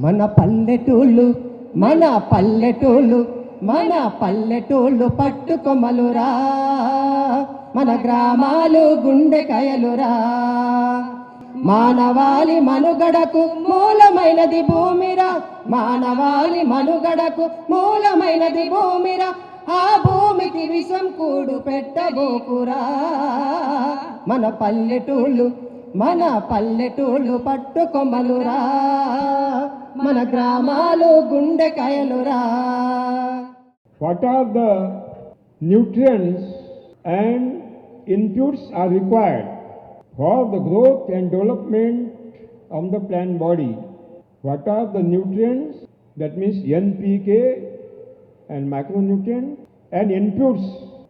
మన పల్లెటూళ్ళు మన పల్లెటూళ్ళు మన పల్లెటూళ్ళు పట్టుకొమ్మలురా, మన గ్రామాలు గుండెకాయలురా. మానవాళి మనుగడకు మూలమైనది భూమిరా, మానవాళి మనుగడకు మూలమైనది భూమిరా. ఆ భూమికి విషం కూడు పెట్టబోకురా. మన పల్లెటూళ్ళు మన పల్లెటూళ్ళు పట్టుకొమ్మలురా, మన గ్రామాలు గుండెకాయలురా. What are the nutrients and inputs are required for the growth and development of the plant body? What are the nutrients? That means NPK and macronutrient, and inputs,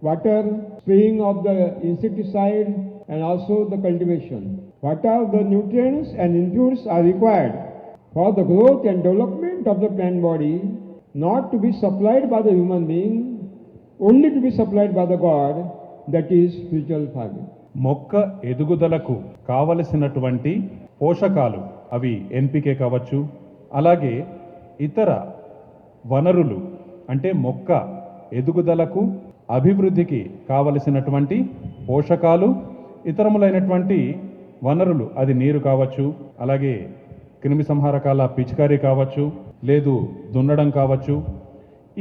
water, spraying of the insecticide, and also the cultivation. What are the nutrients and inputs are required for the growth and development of the plant body, not to be supplied by the human being, only to be supplied by the God, that is spiritual farming. మొక్క ఎదుగుదలకు కావలసినటువంటి పోషకాలు అవి NPK కావచ్చు, అలాగే ఇతర వనరులు అంటే మొక్క ఎదుగుదలకు అభివృద్ధికి కావలసినటువంటి పోషకాలు, ఇతరములైనటువంటి వనరులు అది నీరు కావచ్చు, అలాగే క్రిమి సంహారకాల పిచికారీ కావచ్చు, లేదు దున్నడం కావచ్చు.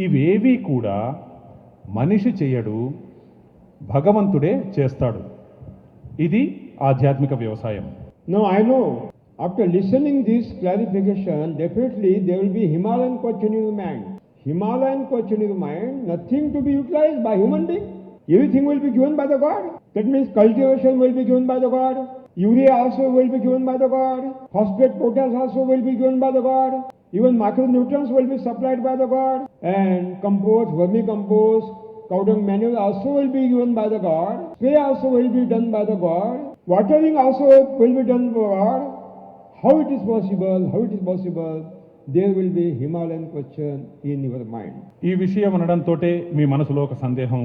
ఇవేవి కూడా మనిషి చేయడు, భగవంతుడే చేస్తాడు. ఇది ఆధ్యాత్మిక వ్యవసాయం. Now I know, after listening this clarification, definitely there will be Himalayan question in the mind. Himalayan question in the mind, nothing to be utilized by human being. Everything will be given by the God. That means cultivation will be given by the God. Urea also will be given by the God. Phosphate, potash also will be given by the God. Even macronutrients will be supplied by the God. And compost, vermicompost, cow dung manure also will be given by the God. Spray also will be done by the God. Watering also will be done by God. How it is possible? How it is possible? There will be Himalayan question in your mind. ఈ విషయం అనడంతోటే మీ మనసులో ఒక సందేహం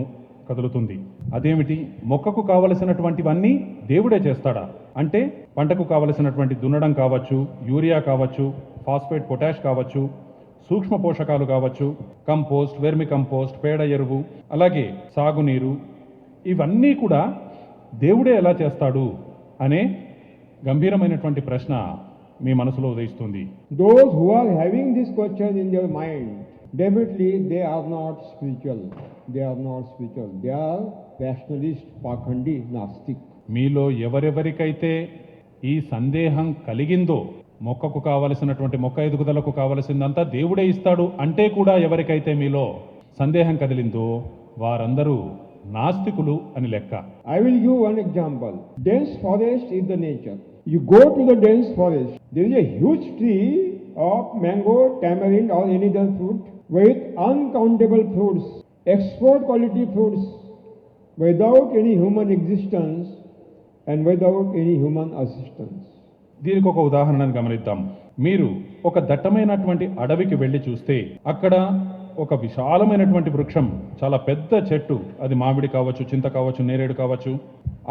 కదులుతుంది. అదేమిటి, మొక్కకు కావలసినటువంటివన్నీ దేవుడే చేస్తాడా? అంటే పంటకు కావలసినటువంటి దున్నడం కావచ్చు, యూరియా కావచ్చు, ఫాస్ఫేట్ పొటాష్ కావచ్చు, సూక్ష్మ పోషకాలు కావచ్చు, కంపోస్ట్, వెర్మి కంపోస్ట్, పేడ ఎరువు, అలాగే సాగునీరు, ఇవన్నీ కూడా దేవుడే ఎలా చేస్తాడు అనే గంభీరమైనటువంటి ప్రశ్న మీ మనసులో ఉదయిస్తుంది. Those who are having this question in their mind, definitely they are not spiritual. They are not spiritual. They are rationalist, pakhandi, nastic. మీలో ఎవరెవరికైతే ఈ సందేహం కలిగిందో, మొక్కకు కావలసినటువంటి మొక్క ఎదుగుదలకు కావలసిందంతా దేవుడే ఇస్తాడు అంటే కూడా ఎవరికైతే మీలో సందేహం కదిలిందో వారందరూ నాస్తికులు అని లెక్క. I will give one example. Dense forest is the nature. You go to the dense forest. There is a huge tree of mango, tamarind or any other fruit with uncountable fruits, export quality fruits, without any human existence and without any human assistance. దీనికి ఒక ఉదాహరణను గమనిద్దాం. మీరు ఒక దట్టమైనటువంటి అడవికి వెళ్ళి చూస్తే అక్కడ ఒక విశాలమైనటువంటి వృక్షం, చాలా పెద్ద చెట్టు, అది మామిడి కావచ్చు, చింత కావచ్చు, నేరేడు కావచ్చు,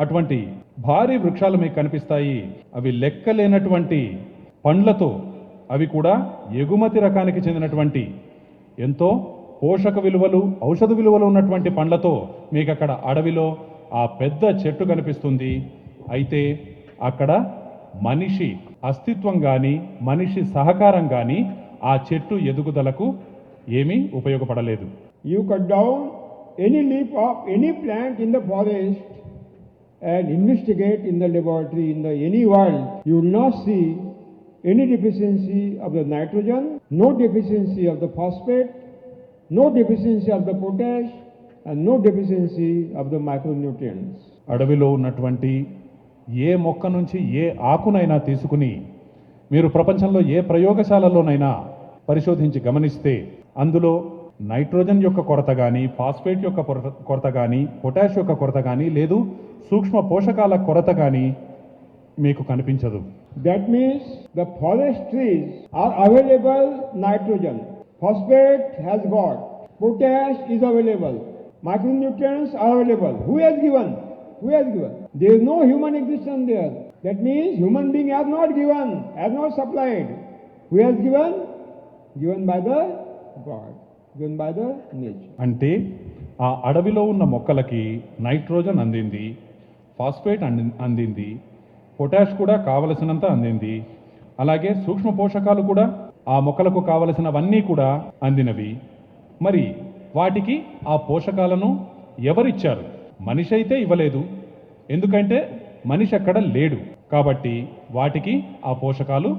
అటువంటి భారీ వృక్షాలు మీకు కనిపిస్తాయి. అవి లెక్కలేనటువంటి పండ్లతో, అవి కూడా ఎగుమతి రకానికి చెందినటువంటి ఎంతో పోషక విలువలు, ఔషధ విలువలు ఉన్నటువంటి పండ్లతో మీకు అక్కడ అడవిలో ఆ పెద్ద చెట్టు కనిపిస్తుంది. అయితే అక్కడ మనిషి అస్తిత్వం కానీ మనిషి సహకారం కానీ ఆ చెట్టు ఎదుగుదలకు ఏమీ ఉపయోగపడలేదు. You cut down any leaf of any plant in the forest and investigate in the laboratory, in the any world, you will not see any deficiency of the nitrogen, no deficiency of the phosphate, no deficiency of the potash, and no deficiency of the micronutrients. అడవిలో ఉన్నటువంటి ఏ మొక్క నుంచి ఏ ఆకునైనా తీసుకుని మీరు ప్రపంచంలో ఏ ప్రయోగశాలలోనైనా పరిశోధించి గమనిస్తే అందులో నైట్రోజన్ యొక్క కొరత కానీ, ఫాస్ఫేట్ యొక్క కొరత కానీ, పొటాష్ యొక్క కొరత కానీ, లేదు సూక్ష్మ పోషకాల కొరత కానీ మీకు కనిపించదు. That means the forest trees are available nitrogen, phosphate has got, potash is available, micronutrients are available. Who has given? Who has given? There is no human existence there. That means human being has not given, has not supplied. Who has given? Given by the God, given by the nature. అంటే ఆ అడవిలో ఉన్న మొక్కలకి nitrogen అందింది, phosphate అందింది, potash కూడా కావలసినంత అందింది. అలాగే సూక్ష్మ పోషకాలు కూడా ఆ మొక్కలకు కావలసినవన్నీ కూడా అందినవి. మరి వాటికి ఆ పోషకాలను ఎవరిచ్చారు? మనిషి అయితే ఇవ్వలేదు, ఎందుకంటే మనిషి అక్కడ లేడు. కాబట్టి వాటికి ఆ పోషకాలు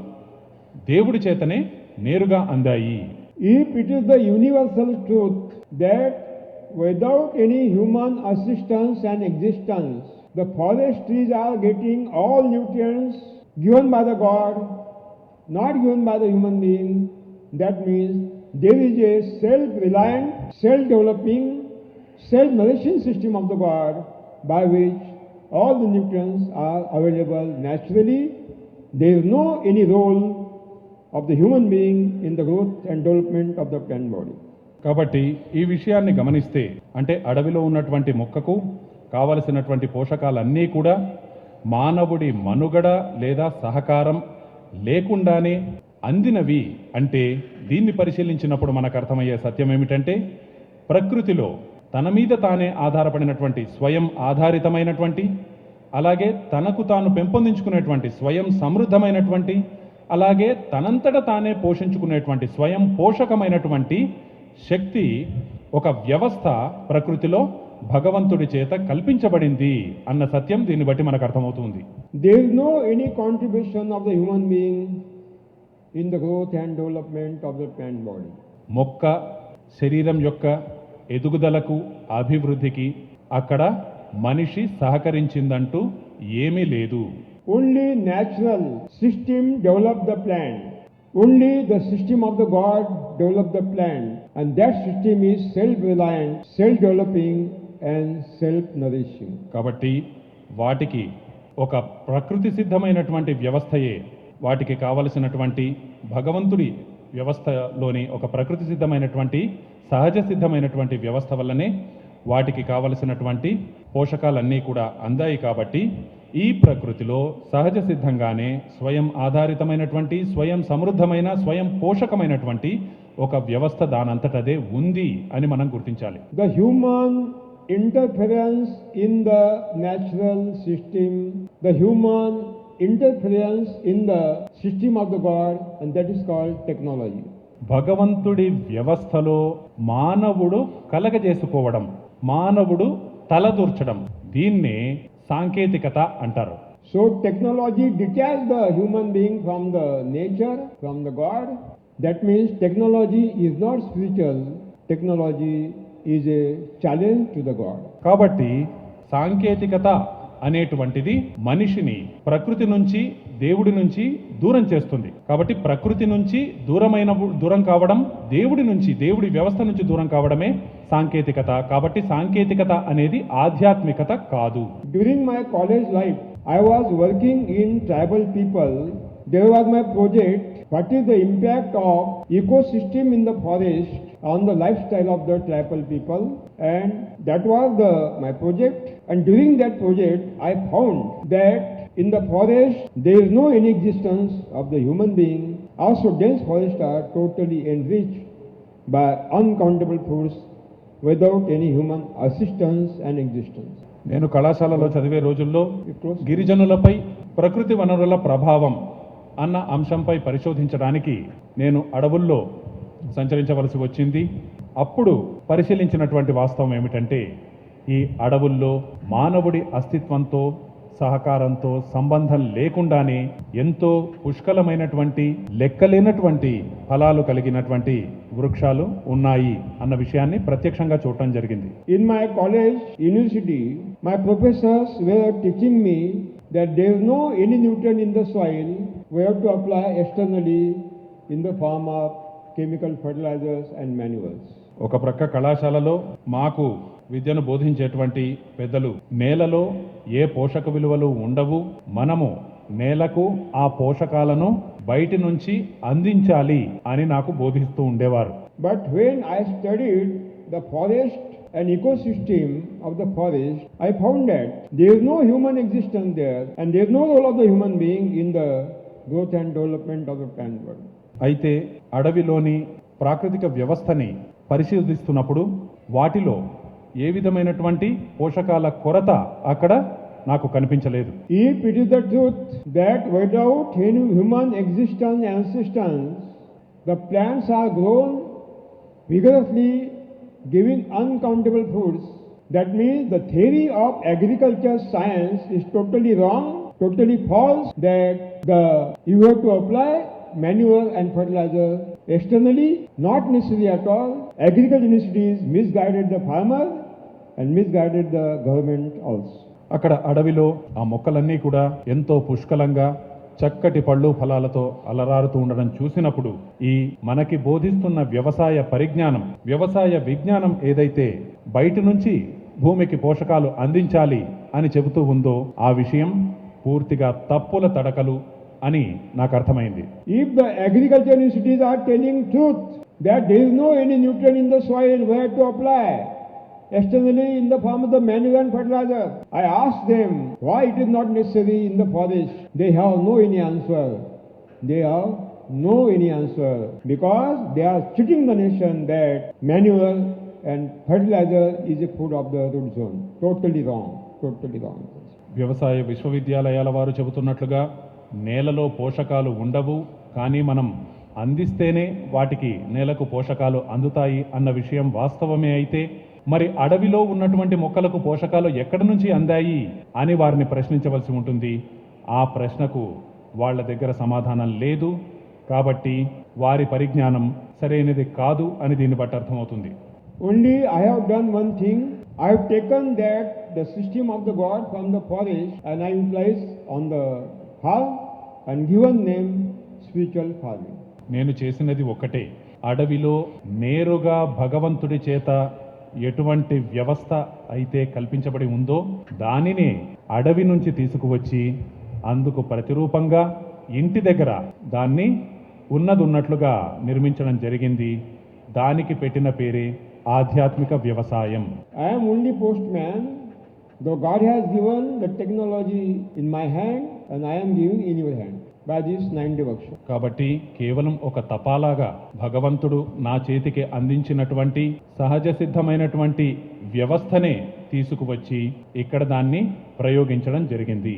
దేవుడి చేతనే నేరుగా అందాయి. If it is the universal truth that without any human assistance and existence, the forest trees are getting all nutrients given by the God, not given by the human being, that means there is a self-reliant, self-developing, self-nourishing system of the God by which all the nutrients are available naturally. There is no any role of the human being in the growth and development of the plant body. కాబట్టి ఈ విషయాన్ని గమనిస్తే, అంటే అడవిలో ఉన్నటువంటి మొక్కకు కావలసినటువంటి పోషకాలన్నీ కూడా మానవుడి మనుగడ లేదా సహకారం లేకుండానే అందినవి. అంటే దీన్ని పరిశీలించినప్పుడు మనకు అర్థమయ్యే సత్యం ఏమిటంటే, ప్రకృతిలో తన మీద తానే ఆధారపడినటువంటి స్వయం ఆధారితమైనటువంటి, అలాగే తనకు తాను పెంపొందించుకునేటువంటి స్వయం సమృద్ధమైనటువంటి, అలాగే తనంతట తానే పోషించుకునేటువంటి స్వయం పోషకమైనటువంటి శక్తి, ఒక వ్యవస్థ ప్రకృతిలో భగవంతుడి చేత కల్పించబడింది అన్న సత్యం దీన్ని బట్టి మనకు అర్థమవుతుంది. There is no any contribution of the human being in the growth and development of the plant body. మొక్క శరీరం యొక్క ఎదుగుదలకు, అభివృద్ధికి అక్కడ మనిషి సహకరించిందంటూ ఏమీ లేదు. Only natural system develop the plant. Only the system of the God develop the plant, and that system is self-reliant, self-developing and self-nourishing. కాబట్టి వాటికి ఒక ప్రకృతి సిద్ధమైనటువంటి వ్యవస్థయే, వాటికి కావలసినటువంటి భగవంతుడి వ్యవస్థలోని ఒక ప్రకృతి సిద్ధమైనటువంటి సహజ సిద్ధమైనటువంటి వ్యవస్థ వల్లనే వాటికి కావలసినటువంటి పోషకాలన్నీ కూడా అందాయి. కాబట్టి ఈ ప్రకృతిలో సహజ సిద్ధంగానే స్వయం ఆధారితమైనటువంటి, స్వయం సమృద్ధమైన, స్వయం పోషకమైనటువంటి ఒక వ్యవస్థ దానంతటదే ఉంది అని మనం గుర్తించాలి. The human interference in the natural system, the human interference in the system of the God, and that is called technology. భగవంతుడి వ్యవస్థలో మానవుడు కలగజేసుకోవడం, మానవుడు తలదూర్చడం, దీన్నే సాంకేతికత అంటారు. So technology detach the human being from the nature, from the God. That means technology is not spiritual. Technology is a challenge to the God. కాబట్టి సాంకేతికత అనేటువంటిది మనిషిని ప్రకృతి నుంచి, దేవుడి నుంచి దూరం చేస్తుంది. కాబట్టి ప్రకృతి నుంచి దూరం కావడం, దేవుడి నుంచి, దేవుడి వ్యవస్థ నుంచి దూరం కావడమే సాంకేతికత. కాబట్టి సాంకేతికత అనేది ఆధ్యాత్మికత కాదు. During my college life, I was working in tribal people. There was my project, what is the impact of ecosystem in the forest on the lifestyle of the tribal people, and that was my project. And during that project, I found that in the forest there is no any existence of the human being. Also, dense forests are totally enriched by uncountable fruits without any human assistance and existence. నేను కళాశాలలో చదివే రోజుల్లో గిరిజనులపై ప్రకృతి వనరుల ప్రభావం అన్న అంశంపై పరిశోధించడానికి నేను అడవుల్లో సంచరించవలసి వచ్చింది. అప్పుడు పరిశీలించినటువంటి వాస్తవం ఏమిటంటే, ఈ అడవుల్లో మానవుడి అస్తిత్వంతో, సహకారంతో సంబంధం లేకుండానే ఎంతో పుష్కలమైనటువంటి, లెక్కలేనటువంటి ఫలాలు కలిగినటువంటి వృక్షాలు ఉన్నాయి అన్న విషయాన్ని ప్రత్యక్షంగా చూడటం జరిగింది. In my college, university, my professors were teaching me that there is no any nutrient in the soil. We have to apply externally in the form of chemical fertilizers and manuals. ఒక ప్రక్క కళాశాలలో మాకు విద్యను బోధించేటువంటి పెద్దలు నేలలో ఏ పోషక విలువలు ఉండవు, మనము నేలకు ఆ పోషకాలను బయటి నుంచి అందించాలి అని నాకు బోధిస్తూ ఉండేవారు. But when I studied the forest and ecosystem of the forest, I found that there is no human existence there, and there is no role of the human being in the growth and development of the plant world. అయితే అడవిలోని ప్రాకృతిక వ్యవస్థని పరిశీలిస్తున్నప్పుడు వాటిలో ఏ విధమైనటువంటి పోషకాల కొరత అక్కడ నాకు కనిపించలేదు. If it is the truth that without any human existence and assistance, the plants are grown vigorously, giving uncountable foods, that means the theory of agriculture science is totally wrong, totally false, that you have to apply manure and fertilizer externally, not necessary at all. Agriculture universities misguided the farmer and misguided the government also. అక్కడ అడవిలో ఆ మొక్కలన్నీ కూడా ఎంతో పుష్కలంగా చక్కటి పళ్ళు ఫలాలతో అలరారుతూ ఉండడం చూసినప్పుడు ఈ మనకి బోధిస్తున్న వ్యవసాయ పరిజ్ఞానం, వ్యవసాయ విజ్ఞానం ఏదైతే బయట నుంచి భూమికి పోషకాలు అందించాలి అని చెబుతూ ఉందో ఆ విషయం పూర్తిగా తప్పుల తడకలు అని నాకు అర్థమైంది. If the agriculture institutes are telling truth that there is no any nutrient in the soil where to apply externally in the form of the manure and fertilizer, I ask them why it is not necessary in the forest. They have no any answer. They have no any answer because they are cheating the nation that manure and fertilizer is a food of the root zone. Totally wrong. Totally wrong. వ్యవసాయ విశ్వవిద్యాలయాల వారు చెబుతున్నట్లుగా నేలలో పోషకాలు ఉండవు, కానీ మనం అందిస్తేనే వాటికి నేలకు పోషకాలు అందుతాయి అన్న విషయం వాస్తవమే అయితే మరి అడవిలో ఉన్నటువంటి మొక్కలకు పోషకాలు ఎక్కడి నుంచి అందాయి అని వారిని ప్రశ్నించవలసి ఉంటుంది. ఆ ప్రశ్నకు వాళ్ళ దగ్గర సమాధానం లేదు, కాబట్టి వారి పరిజ్ఞానం సరైనది కాదు అని దీన్ని బట్టి అర్థమవుతుంది. Only I have done one thing. I have taken that the system of the God from the forest and I utilize on the farm and given name spiritual farming. నేను చేసినది ఒక్కటే, అడవిలో నేరుగా భగవంతుడి చేత ఎటువంటి వ్యవస్థ అయితే కల్పించబడి ఉందో దానినే అడవి నుంచి తీసుకువచ్చి అందుకు ప్రతిరూపంగా ఇంటి దగ్గర దాన్ని ఉన్నట్లుగా నిర్మించడం జరిగింది. దానికి పెట్టిన పేరే ఆధ్యాత్మిక వ్యవసాయం. I am only postman, though God has given the technology in my hand and I am giving in your hand by this 9-day workshop. కాబట్టి కేవలం ఒక తపాలాగా భగవంతుడు నా చేతికి అందించినటువంటి సహజ సిద్ధమైనటువంటి వ్యవస్థనే తీసుకువచ్చి ఇక్కడ దాన్ని ప్రయోగించడం జరిగింది.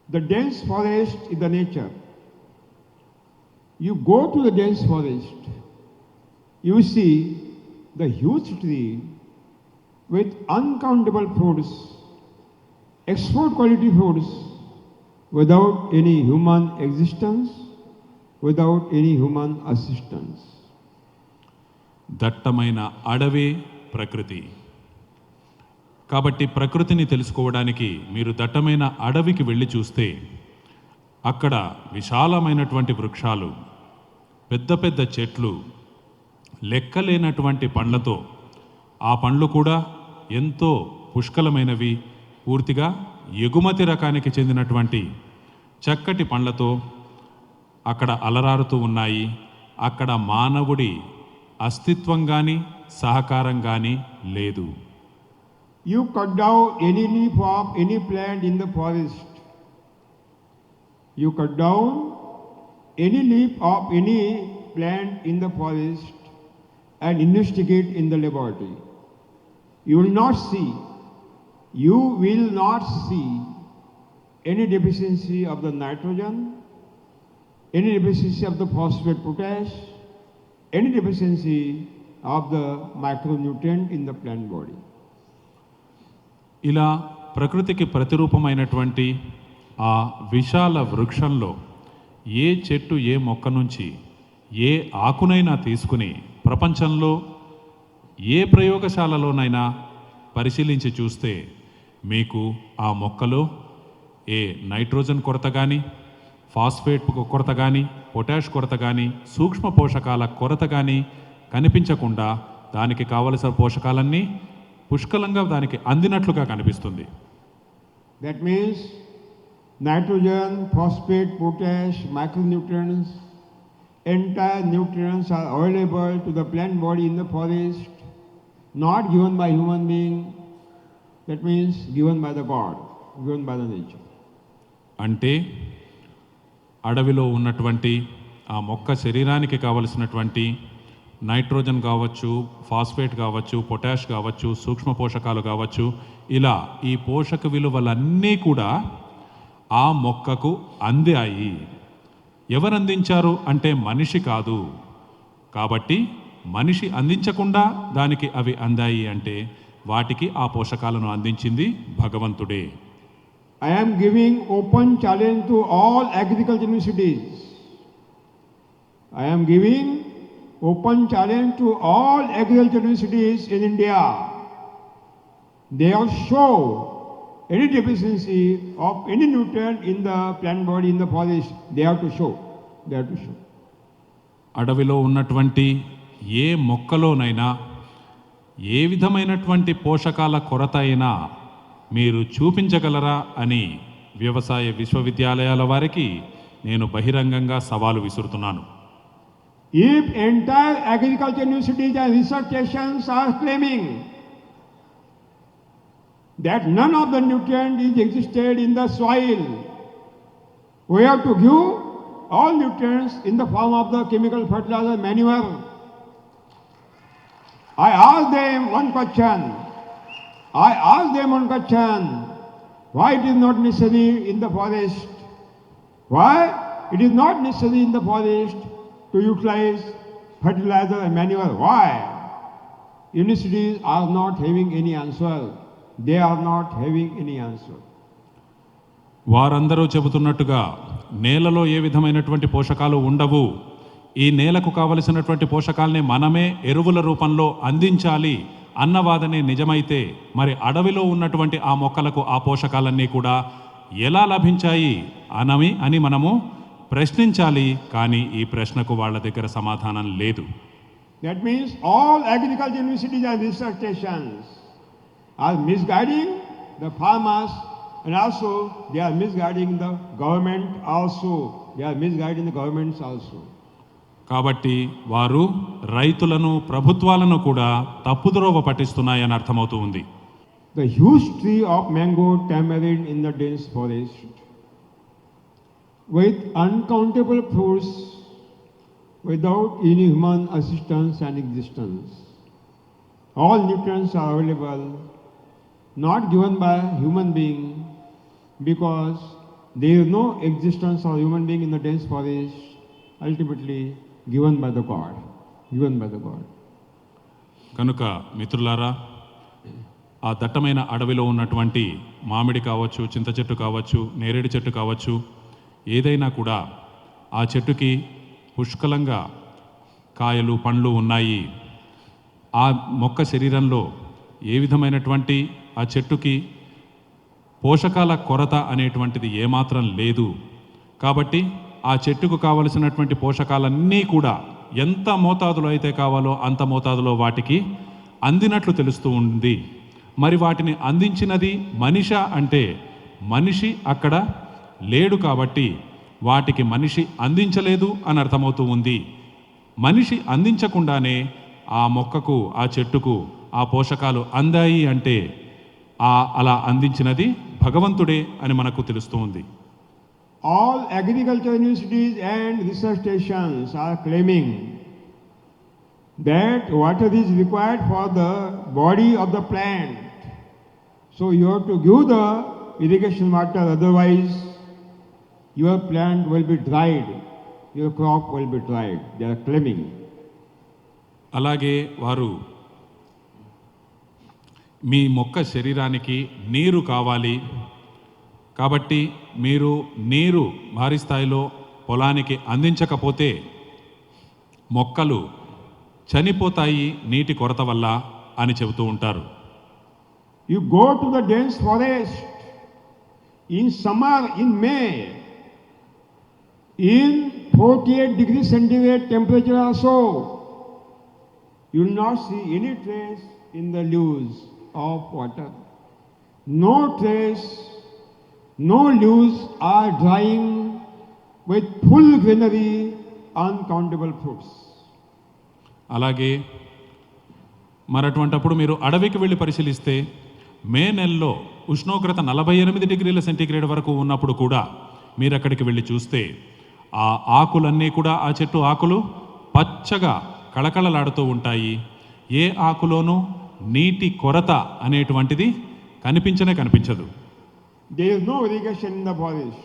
The dense forest is the nature. You go to the dense forest, you see the huge tree with uncountable fruits, export quality fruits, without any human existence, without any human assistance. దట్టమైన అడవే ప్రకృతి. కాబట్టి ప్రకృతిని తెలుసుకోవడానికి మీరు దట్టమైన అడవికి వెళ్ళి చూస్తే అక్కడ విశాలమైనటువంటి వృక్షాలు, పెద్ద పెద్ద చెట్లు, లెక్కలేనటువంటి పండ్లతో, ఆ పండ్లు కూడా ఎంతో పుష్కలమైనవి, పూర్తిగా ఎగుమతి రకానికి చెందినటువంటి చక్కటి పండ్లతో అక్కడ అలరారుతూ ఉన్నాయి. అక్కడ మానవుడి అస్తిత్వం కానీ సహకారం కానీ లేదు. You cut down any leaf of any plant in the forest. You cut down any leaf of any plant in the forest and investigate in the laboratory. You will not see any deficiency of the nitrogen, any deficiency of the phosphate potash, any deficiency of the micronutrient in the plant body. ఇలా ప్రకృతికి ప్రతిరూపమైనటువంటి ఆ విశాల వృక్షంలో ఏ చెట్టు ఏ మొక్క నుంచి ఏ ఆకునైనా తీసుకుని ప్రపంచంలో ఏ ప్రయోగశాలలోనైనా పరిశీలించి చూస్తే మీకు ఆ మొక్కలో ఏ నైట్రోజన్ కొరత కానీ, ఫాస్ఫేట్ కొరత కానీ, పొటాష్ కొరత కానీ, సూక్ష్మ పోషకాల కొరత కానీ కనిపించకుండా దానికి కావలసిన పోషకాలన్నీ పుష్కలంగా దానికి అందినట్లుగా కనిపిస్తుంది. That means nitrogen, phosphate, potash, micronutrients, entire nutrients are available to the plant body in the forest, not given by human being. That means given by the God, given by the nature. అంటే అడవిలో ఉన్నటువంటి ఆ మొక్క శరీరానికి కావలసినటువంటి nitrogen కావచ్చు, phosphate కావచ్చు, potash కావచ్చు, సూక్ష్మ పోషకాలు కావచ్చు, ఇలా ఈ పోషక విలువలన్నీ కూడా ఆ మొక్కకు అందాయి. ఎవరు అందించారు అంటే మనిషి కాదు. కాబట్టి మనిషి అందించకుండా దానికి అవి అందాయి అంటే వాటికి ఆ పోషకాలను అందించింది భగవంతుడే. I am giving open challenge to all agriculture universities. I am giving open challenge to all agriculture universities in India. They all show any deficiency of any nutrient in the plant body, in the forest, they have to show. They have to show. అడవిలో ఉన్నటువంటి ఏ మొక్కలోనైనా ఏ విధమైనటువంటి పోషకాల కొరత అయినా మీరు చూపించగలరా అని వ్యవసాయ విశ్వవిద్యాలయాల వారికి నేను బహిరంగంగా సవాలు విసురుతున్నాను. If entire agriculture universities and research stations are claiming that none of the nutrient is existed in the soil, we have to give all nutrients in the form of the chemical fertilizer manure. I ask them one question. Why it is not necessary in the forest? Why it is not necessary in the forest to utilize fertilizer and manure? Why? Universities are not having any answer. They are not having any answer. వారందరూ చెబుతున్నట్టుగా నేలలో ఏ విధమైనటువంటి పోషకాలు ఉండవు, ఈ నేలకు కావలసినటువంటి పోషకాలని మనమే ఎరువుల రూపంలో అందించాలి అన్నవాదనే నిజమైతే మరి అడవిలో ఉన్నటువంటి ఆ మొక్కలకు ఆ పోషకాలన్నీ కూడా ఎలా లభించాయి అని మనము ప్రశ్నించాలి. కానీ ఈ ప్రశ్నకు వాళ్ళ దగ్గర సమాధానం లేదు. That means all agriculture universities and research stations are misguiding the farmers, and also they are misguiding the government also. They are misguiding the governments also. కాబట్టి వారు రైతులను, ప్రభుత్వాలను కూడా తప్పుదోవ పట్టిస్తున్నాయని అర్థమవుతూ ఉంది. The huge tree of mango tamarind in the dense forest with uncountable fruits without any human assistance and existence. All nutrients are available, not given by human being, because there is no existence of human being in the dense forest, ultimately given by the God. కనుక మిత్రులారా, ఆ దట్టమైన అడవిలో ఉన్నటువంటి మామిడి కావచ్చు, చింత చెట్టు కావచ్చు, నేరేడు చెట్టు కావచ్చు, ఏదైనా కూడా ఆ చెట్టుకి పుష్కలంగా కాయలు, పండ్లు ఉన్నాయి. ఆ మొక్క శరీరంలో ఏ విధమైనటువంటి ఆ చెట్టుకి పోషకాల కొరత అనేటువంటిది ఏమాత్రం లేదు. కాబట్టి ఆ చెట్టుకు కావలసినటువంటి పోషకాలన్నీ కూడా ఎంత మోతాదులో అయితే కావాలో అంత మోతాదులో వాటికి అందినట్లు తెలుస్తూ ఉంది. మరి వాటిని అందించినది మనిషా అంటే మనిషి అక్కడ లేడు, కాబట్టి వాటికి మనిషి అందించలేదు అని అర్థమవుతూ ఉంది. మనిషి అందించకుండానే ఆ మొక్కకు, ఆ చెట్టుకు ఆ పోషకాలు అందాయి అంటే అలా అందించినది భగవంతుడే అని మనకు తెలుస్తూ ఉంది. All agriculture universities and research stations are claiming that water is required for the body of the plant. So you have to give the irrigation water, otherwise your plant will be dried, your crop will be dried. They are claiming. అలాగే వారు మీ మొక్క శరీరానికి నీరు కావాలి, కాబట్టి మీరు నీరు భారీ స్థాయిలో పొలానికి అందించకపోతే మొక్కలు చనిపోతాయి నీటి కొరత వల్ల అని చెబుతూ ఉంటారు. You go to the dense forest in summer, in May, in 48 degrees centigrade temperature also, you will not see any trace in the leaves of water. No trace, no leaves are drying with full greenery, uncountable fruits. అలాగే మరటువంటప్పుడు మీరు అడవికి వెళ్ళి పరిశీలిస్తే మే నెలలో ఉష్ణోగ్రత 48 డిగ్రీల centigrade వరకు ఉన్నప్పుడు కూడా మీరు అక్కడికి వెళ్ళి చూస్తే ఆ ఆకులన్నీ కూడా ఆ చెట్టు ఆకులు పచ్చగా కళకళలాడుతూ ఉంటాయి. ఏ ఆకులోనూ నీటి కొరత అనేటువంటిది కనిపించదు. There is no irrigation in the forest.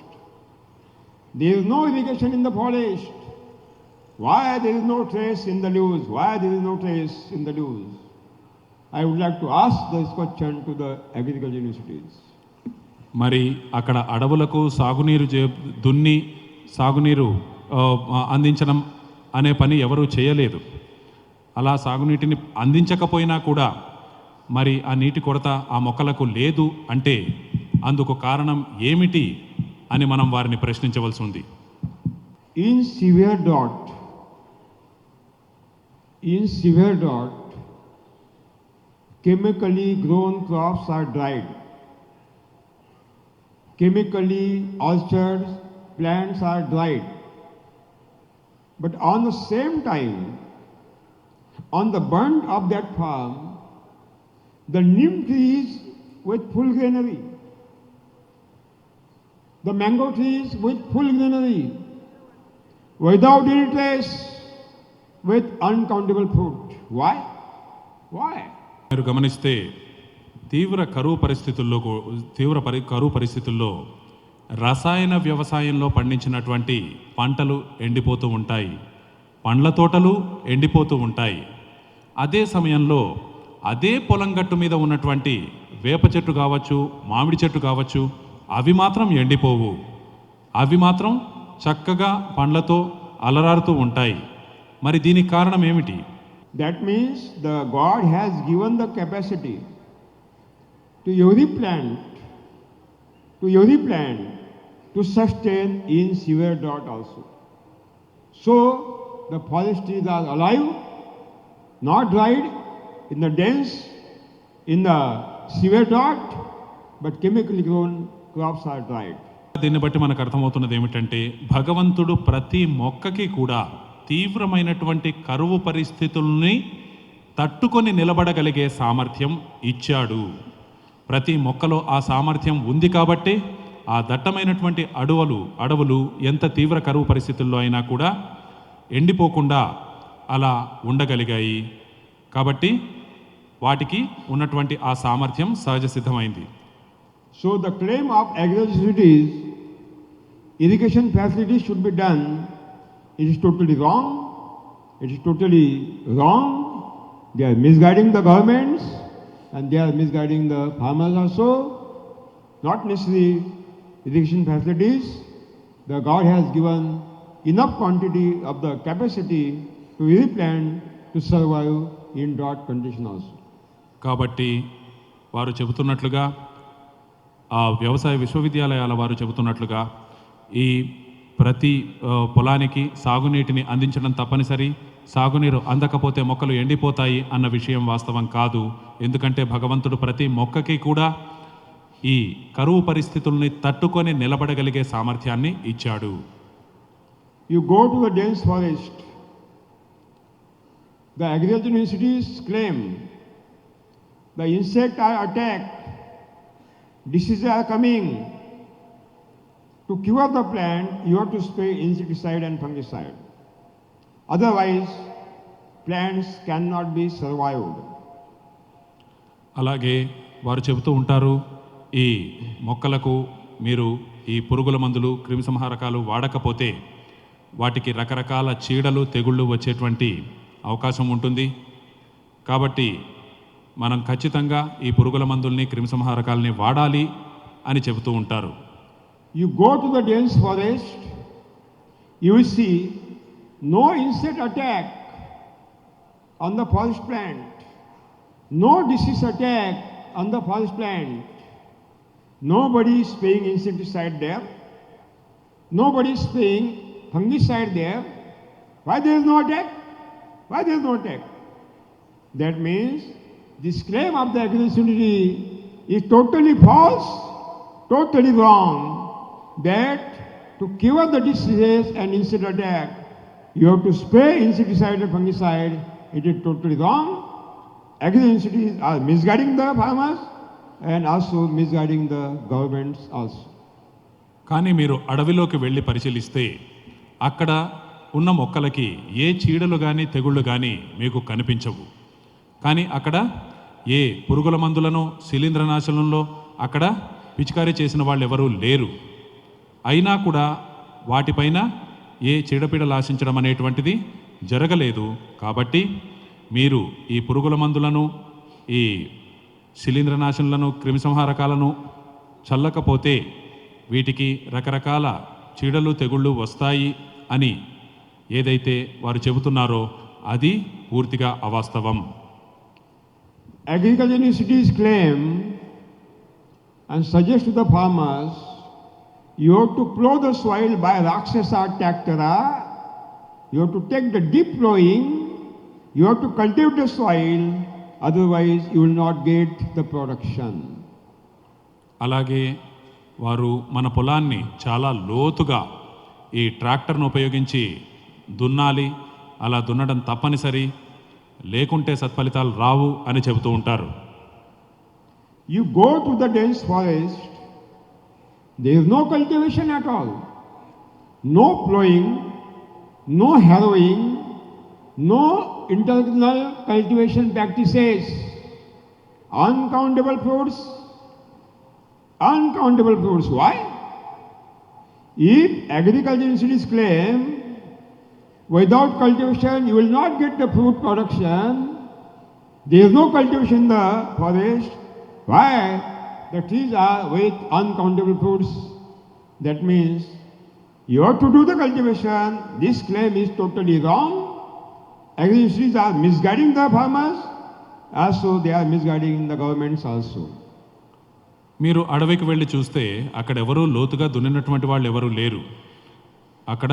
There is no irrigation in the forest. Why there is no trace in the leaves? Why there is no trace in the leaves? I would like to ask this question to the agriculture universities. మరి అక్కడ అడవులకు సాగునీరు దున్ని సాగునీరు అందించడం అనే పని ఎవరూ చేయలేదు. అలా సాగునీటిని అందించకపోయినా కూడా మరి ఆ నీటి కొరత ఆ మొక్కలకు లేదు అంటే అందుకు కారణం ఏమిటి అని మనం వారిని ప్రశ్నించవలసి ఉంది. In severe drought, chemically grown crops are dried. Chemically orchards, plants are dried. But on the same time, on the burnt of that farm, the neem trees with full granary, the mango trees with full granary, without any trace, with uncountable fruit. Why? మీరు గమనిస్తే తీవ్ర కరువు పరిస్థితుల్లో రసాయన వ్యవసాయంలో పండించినటువంటి పంటలు ఎండిపోతూ ఉంటాయి, పండ్ల తోటలు ఎండిపోతూ ఉంటాయి. అదే సమయంలో అదే పొలం గట్టు మీద ఉన్నటువంటి వేప చెట్టు కావచ్చు, మామిడి చెట్టు కావచ్చు, అవి మాత్రం ఎండిపోవు, అవి మాత్రం చక్కగా పండ్లతో అలరారుతూ ఉంటాయి. మరి దీనికి కారణం ఏమిటి? That means the God has given the capacity to every plant to sustain in severe drought also. So the forest trees are alive, not dried in the dense, in the severe drought, but chemically grown crops are dried. దీన్ని బట్టి మనకు అర్థమవుతున్నది ఏమిటంటే భగవంతుడు ప్రతి మొక్కకి కూడా తీవ్రమైనటువంటి కరువు పరిస్థితుల్ని తట్టుకొని నిలబడగలిగే సామర్థ్యం ఇచ్చాడు. ప్రతి మొక్కలో ఆ సామర్థ్యం ఉంది కాబట్టి ఆ దట్టమైనటువంటి అడవులు ఎంత తీవ్ర కరువు పరిస్థితుల్లో అయినా కూడా ఎండిపోకుండా అలా ఉండగలిగాయి. కాబట్టి వాటికి ఉన్నటువంటి ఆ సామర్థ్యం సహజ సిద్ధమైంది. So the claim of agriculture is irrigation facilities should be done. It is totally wrong. They are misguiding the governments and they are misguiding the farmers also. Not necessarily irrigation facilities. The God has given enough quantity of the capacity to every plant to survive in drought condition also. కాబట్టి వారు చెబుతున్నట్లుగా ఆ వ్యవసాయ విశ్వవిద్యాలయాల వారు చెబుతున్నట్లుగా ఈ ప్రతి పొలానికి సాగునీటిని అందించడం తప్పనిసరి. సాగునీరు అందకపోతే మొక్కలు ఎండిపోతాయి అన్న విషయం వాస్తవం కాదు. ఎందుకంటే భగవంతుడు ప్రతి మొక్కకి కూడా ఈ కరువు పరిస్థితుల్ని తట్టుకొని నిలబడగలిగే సామర్థ్యాన్ని ఇచ్చాడు. You go to the dense forest. The agriculture universities claim the insect are attacked, diseases are coming. To cure the plant, you have to spray insecticide and fungicide. Otherwise, plants cannot be survived. అలాగే వారు చెబుతూ ఉంటారు, ఈ మొక్కలకు మీరు ఈ పురుగుల మందులు, క్రిమిసంహారకాలు వాడకపోతే వాటికి రకరకాల చీడలు, తెగుళ్ళు వచ్చేటువంటి అవకాశం ఉంటుంది. కాబట్టి మనం ఖచ్చితంగా ఈ పురుగుల మందుల్ని, క్రిమిసంహారకాలని వాడాలి అని చెబుతూ ఉంటారు. You go to the dense forest, you will see no insect attack on the forest plant, no disease attack on the forest plant. Nobody is spraying insecticide there, nobody is spraying fungicide there. Why there is no attack? That means this claim of the agriculture is totally false, totally wrong. That to cure the diseases and insect attack, you have to spray insecticide and fungicide. It is totally wrong. Agriculture are misguiding the farmers and also misguiding the governments also. కానీ మీరు అడవిలోకి వెళ్ళి పరిశీలిస్తే అక్కడ ఉన్న మొక్కలకి ఏ చీడలు కానీ తెగుళ్ళు కానీ మీకు కనిపించవు. కానీ అక్కడ ఏ పురుగుల మందులను శిలీంద్రనాశనంలో అక్కడ పిచికారీ చేసిన వాళ్ళు ఎవరూ లేరు. అయినా కూడా వాటిపైన ఏ చీడపీడలు ఆశించడం అనేటువంటిది జరగలేదు. కాబట్టి మీరు ఈ పురుగుల మందులను, ఈ శిలీంద్రనాశనులను, క్రిమిసంహారకాలను చల్లకపోతే వీటికి రకరకాల చీడలు తెగుళ్ళు వస్తాయి అని ఏదైతే వారు చెబుతున్నారో అది పూర్తిగా అవాస్తవం. Agriculture universities claim and suggest to the farmers, you have to plow the soil by Rakshasa tractor, you have to take the deep plowing, you have to cultivate the soil, otherwise you will not get the production. అలాగే వారు మన పొలాన్ని చాలా లోతుగా ఈ ట్రాక్టర్ను ఉపయోగించి దున్నాలి, అలా దున్నడం తప్పనిసరి, లేకుంటే సత్ఫలితాలు రావు అని చెబుతూ ఉంటారు. You go to the dense forest, there is no cultivation at all, no plowing, no harrowing, no internal cultivation practices, uncountable fruits. Why? If agriculture institutes claim without cultivation you will not get the fruit production, there is no cultivation in the forest. Why? The trees are with uncountable fruits. That means you have to do the cultivation. This claim is totally wrong. Agriculture institutes are misguiding the farmers, also they are misguiding the governments also. మీరు అడవికి వెళ్ళి చూస్తే అక్కడ ఎవరూ లోతుగా దున్నినటువంటి వాళ్ళు ఎవరూ లేరు. అక్కడ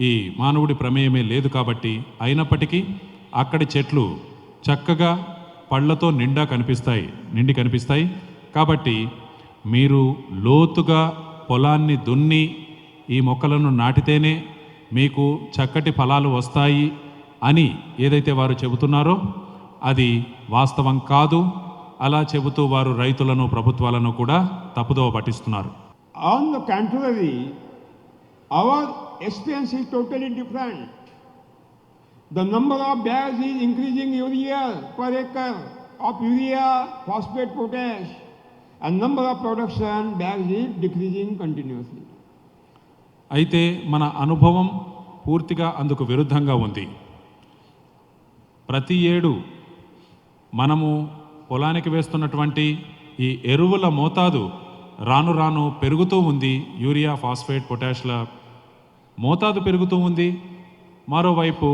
ఈ మానవుడి ప్రమేయమే లేదు. కాబట్టి అయినప్పటికీ అక్కడి చెట్లు చక్కగా పళ్ళతో నిండి కనిపిస్తాయి. కాబట్టి మీరు లోతుగా పొలాన్ని దున్ని ఈ మొక్కలను నాటితేనే మీకు చక్కటి ఫలాలు వస్తాయి అని ఏదైతే వారు చెబుతున్నారో అది వాస్తవం కాదు. అలా చెబుతూ వారు రైతులను, ప్రభుత్వాలను కూడా తప్పుదోవ పట్టిస్తున్నారు. On the contrary, our experience is totally different. The number of bags is increasing every year per acre of urea, phosphate, potash, and number of production bags is decreasing continuously. అయితే మన అనుభవం పూర్తిగా అందుకు విరుద్ధంగా ఉంది. ప్రతి ఏడు మనము పొలానికి వేస్తున్నటువంటి ఈ ఎరువుల మోతాదు రాను రాను పెరుగుతూ ఉంది. యూరియా, ఫాస్ఫేట్, పొటాష్ల మోతాదు పెరుగుతూ ఉంది. మరోవైపు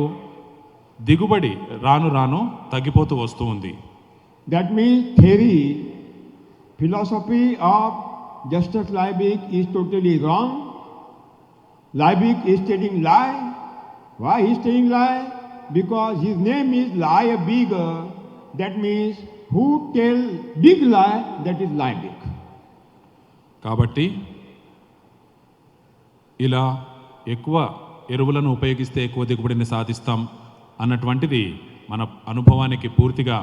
దిగుబడి రాను రాను తగ్గిపోతూ వస్తూ ఉంది. That means theory, philosophy of Justus Liebig is totally wrong. Liebig is telling lie. Why he is telling lie? Because his name is Lie Bigger. That means who tell big lie, that is Liebig. కాబట్టి ఇలా ఎక్కువ ఎరువులను ఉపయోగిస్తే ఎక్కువ దిగుబడిని సాధిస్తాం అన్నటువంటిది మన అనుభవానికి పూర్తిగా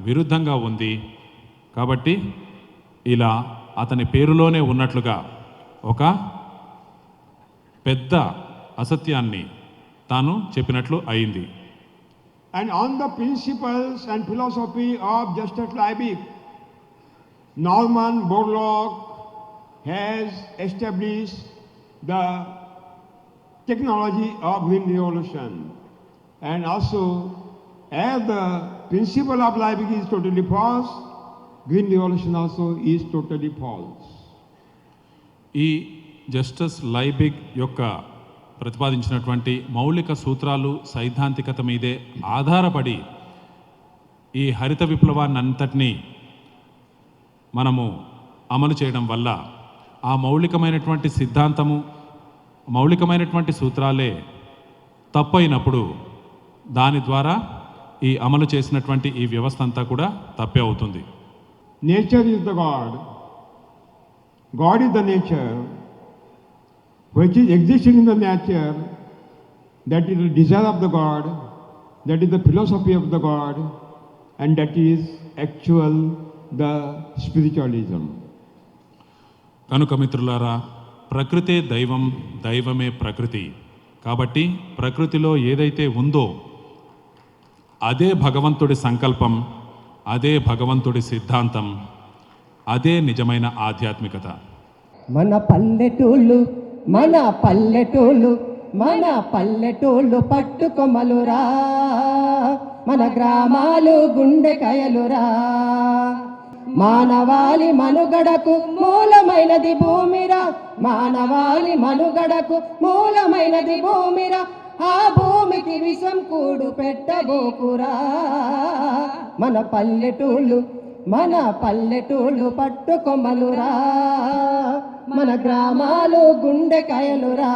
విరుద్ధంగా ఉంది. కాబట్టి ఇలా అతని పేరులోనే ఉన్నట్లుగా ఒక పెద్ద అసత్యాన్ని తాను చెప్పినట్లు అయింది. And on the principles and philosophy of Justus Liebig, Norman Borlaug has established the technology of Green Revolution. And also, as the principle of Liebig is totally false, Green Revolution also is totally false. ఈ justice లైబిగ్ యొక్క ప్రతిపాదించినటువంటి మౌలిక సూత్రాలు సైద్ధాంతికత మీదే ఆధారపడి ఈ హరిత విప్లవాన్ని అంతటినీ మనము అమలు చేయడం వల్ల ఆ మౌలికమైనటువంటి సిద్ధాంతము, మౌలికమైనటువంటి సూత్రాలే తప్పైనప్పుడు దాని ద్వారా ఈ అమలు చేసినటువంటి ఈ వ్యవస్థ అంతా కూడా తప్పే అవుతుంది. Nature is the God. God is the nature. Which is existing in the nature, that is the desire of the God, that is the philosophy of the God, and that is actual the spiritualism. కనుక మిత్రులారా, ప్రకృతే దైవం, దైవమే ప్రకృతి కాబట్టి ప్రకృతిలో ఏదైతే ఉందో అదే భగవంతుడి సంకల్పం, అదే భగవంతుడి సిద్ధాంతం, అదే నిజమైన ఆధ్యాత్మికత. మన పల్లెటూళ్ళు మన పల్లెటూళ్ళు మన పల్లెటూళ్ళు పట్టుకొమ్మలురా, మన గ్రామాలు గుండెకాయలురా. మానవాళి మనుగడకు మూలమైనది భూమిరా, మానవాళి మనుగడకు మూలమైనది భూమిరా. ఆ భూమికి విషం కూడు పెట్టబోకురా. మన పల్లెటూళ్ళు పట్టుకొమ్మలురా, మన గ్రామాలు గుండెకాయలురా.